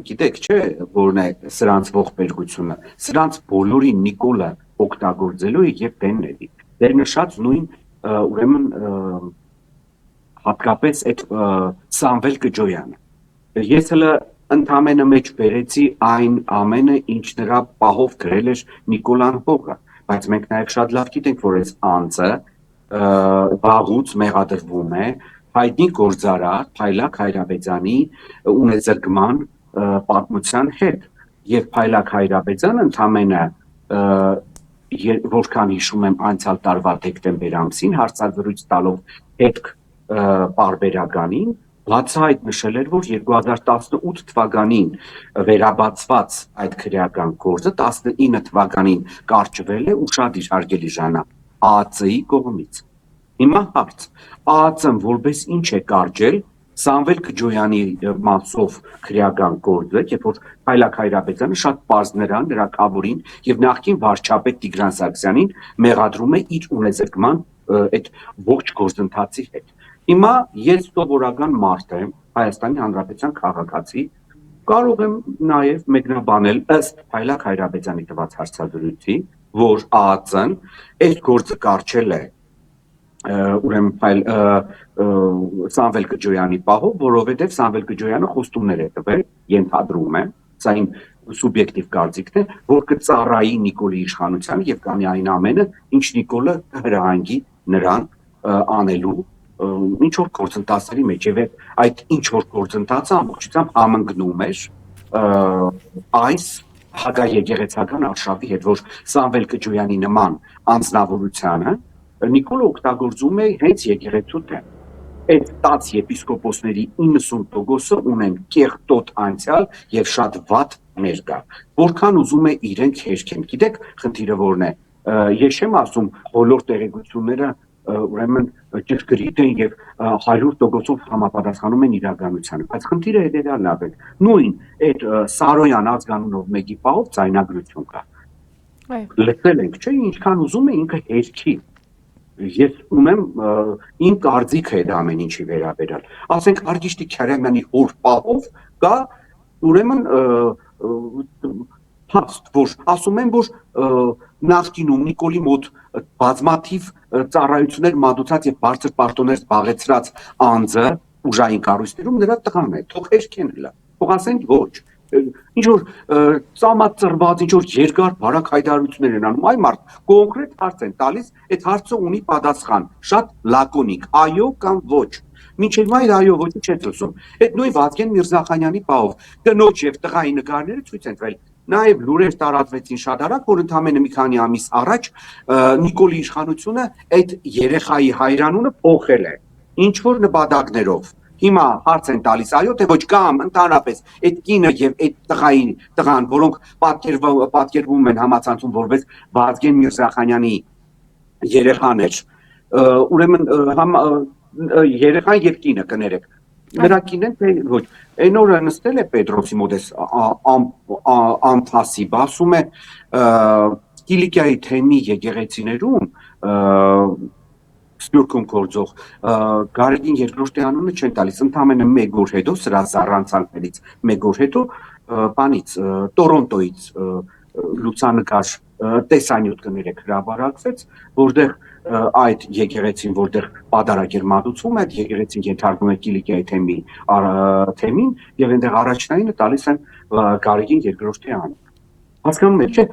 գիտեք, չէ, որն է սրանց ողբերգությունը, սրանց բոլորին Նիկոլը օգտագործելու է եւ բենների։ Դեր նշած նույն ուրեմն հատկապես այդ Սամվել Կջոյանը։ Ես հələ ընդամենը մեջ բերեցի այն ամենը, ինչ նրա պահով գրել էր Նիկոլան Հողը, բայց մենք նաեւ շատ լավ գիտենք, որ այս անձը վաղուց մեղադրվում է հայտնի գործարար Փայլակ Հայրաբեծյանի ունեզրկման պատմության հետ եւ Փայլակ Հայրաբեծյանը ընդամենը որքան հիշում եմ անցյալ տարվա դեկտեմբեր ամսին հարցազրույց տալով հետք պարբերականին բացահայտ նշել էր, որ 2018 թվականին վերաբացված այդ քրեական գործը 19 թվականին կարճվել է ու շատ հարգելի Ժանա ԱԱՑ-ի կողմից։ Հիմա հարց. ԱԱՑ-ն որպես ինչ է կարճել Սամվել Կջոյանի մասով քրեական գործը, երբ որ Փայլակ Հայրաբեծյանը շատ պարզ նրա կավորին եւ նախկին վարչապետ Տիգրան Սարգսյանին մեղադրում է իր ունեզրկման այդ ողջ գործընթացի հետ։ Հիմա ես սովորական մարդ եմ, Հայաստանի Հանրապետության քաղաքացի, կարող եմ նաեւ մեկնաբանել ըստ Փայլակ Հայրաբեծյանի տված հարցազրույցի, որ ԱԱՑ-ն այդ գործը կարճել է ուրեմն Սամվել Կջոյանի պահով, որովհետև Սամվել Կջոյանը խոստումներ է տվել, ենթադրում եմ, սա իմ սուբյեկտիվ կարծիքն է, որ կծառայի Նիկոլի իշխանությանը եւ կանի այն ամենը, ինչ Նիկոլը հրահանգի նրան անելու ինչ որ գործընթացների մեջ եւ այդ ինչ որ գործընթացը ամբողջությամբ համընկնում էր այս հակաեկեղեցական արշավի հետ, որ Սամվել Կջոյանի նման անձնավորությանը Նիկոլը օգտագործում է հենց եկեղեցու դեմ։ Այդ 10 եպիսկոպոսների 90%-ը ունեն կեղտոտ անցյալ եւ շատ վատ ներկա։ Որքան ուզում է իրենք հերքեն։ Գիտեք, խնդիրը որն է։ Ես չեմ ասում բոլոր տեղեկությունները ուրեմն ճշգրիտ են եւ 100%-ով համապատասխանում են իրականությանը, բայց խնդիրը հետեւյալն է։ Նույն այդ Սարոյան ազգանունով մեկի պահով ցայնագրություն կա։ Լսել ենք, չէ՞, ինչքան ուզում է ինքը հերքի։ Ես ունեմ իմ կարծիքը այդ ամեն ինչի վերաբերյալ։ Ասենք Արգիշտի Քյարամյանի հոր պահով կա ուրեմն փաստ, որ ասում են, որ նախկինում Նիկոլի մոտ բազմաթիվ ծառայություններ մատուցած եւ բարձր պարտոներ զբաղեցրած անձը ուժային կառույցներում նրա տղան է, թող հերքեն հլա, թող ասեն ոչ։ Ինչ որ ծամածրված, ինչ որ երկար բարակ հայտարարություններ են անում, այ մարդ կոնկրետ հարց են տալիս, այդ հարցը ունի պատասխան, շատ լակոնիկ, այո կամ ոչ։ Մինչև այդ այո ոչի չեն լսում։ Այդ նույն Վազգեն Միրզախանյանի պահով կնոջ եւ տղայի նկարները ցույց են տվել։ Նաեւ լուրեր տարածվեցին շատ արագ, որ ընդամենը մի քանի ամիս առաջ Նիկոլի իշխանությունը այդ երեխայի հայրանունը փոխել է։ Ինչ որ նպատակներով։ Հիմա հարց են տալիս այո թե ոչ կամ ընդհանրապես այդ կինը եւ այդ տղան, որոնք պատկերվում են համացանցում որպես Վազգեն Միրզախանյանի երեխաներ, ուրեմն երեխան եւ կինը կներեք։ Նրա կինն թե ոչ։ Այն օրը նստել է Պետրոսի մոտ անփասիբ, ասում է Կիլիկիայի թեմի եկեղեցիներում Սփյուռքում գործող Գարեգին երկրորդի անունը չեն տալիս, ընդամենը մեկ օր հետո, սրա զառանցանքներից մեկ օր հետո բանից Տորոնտոից լուսանկար տեսանյութ կներեք հրապարակվեց, որտեղ այդ եկեղեցին, որտեղ պատարագ էր մատուցվում, այդ եկեղեցին ենթարկվում է Կիլիկիայի թեմին եւ այնտեղ առաջնայինը տալիս են Գարեգին երկրորդի անուն։ Հասկանում եք, չէ՞,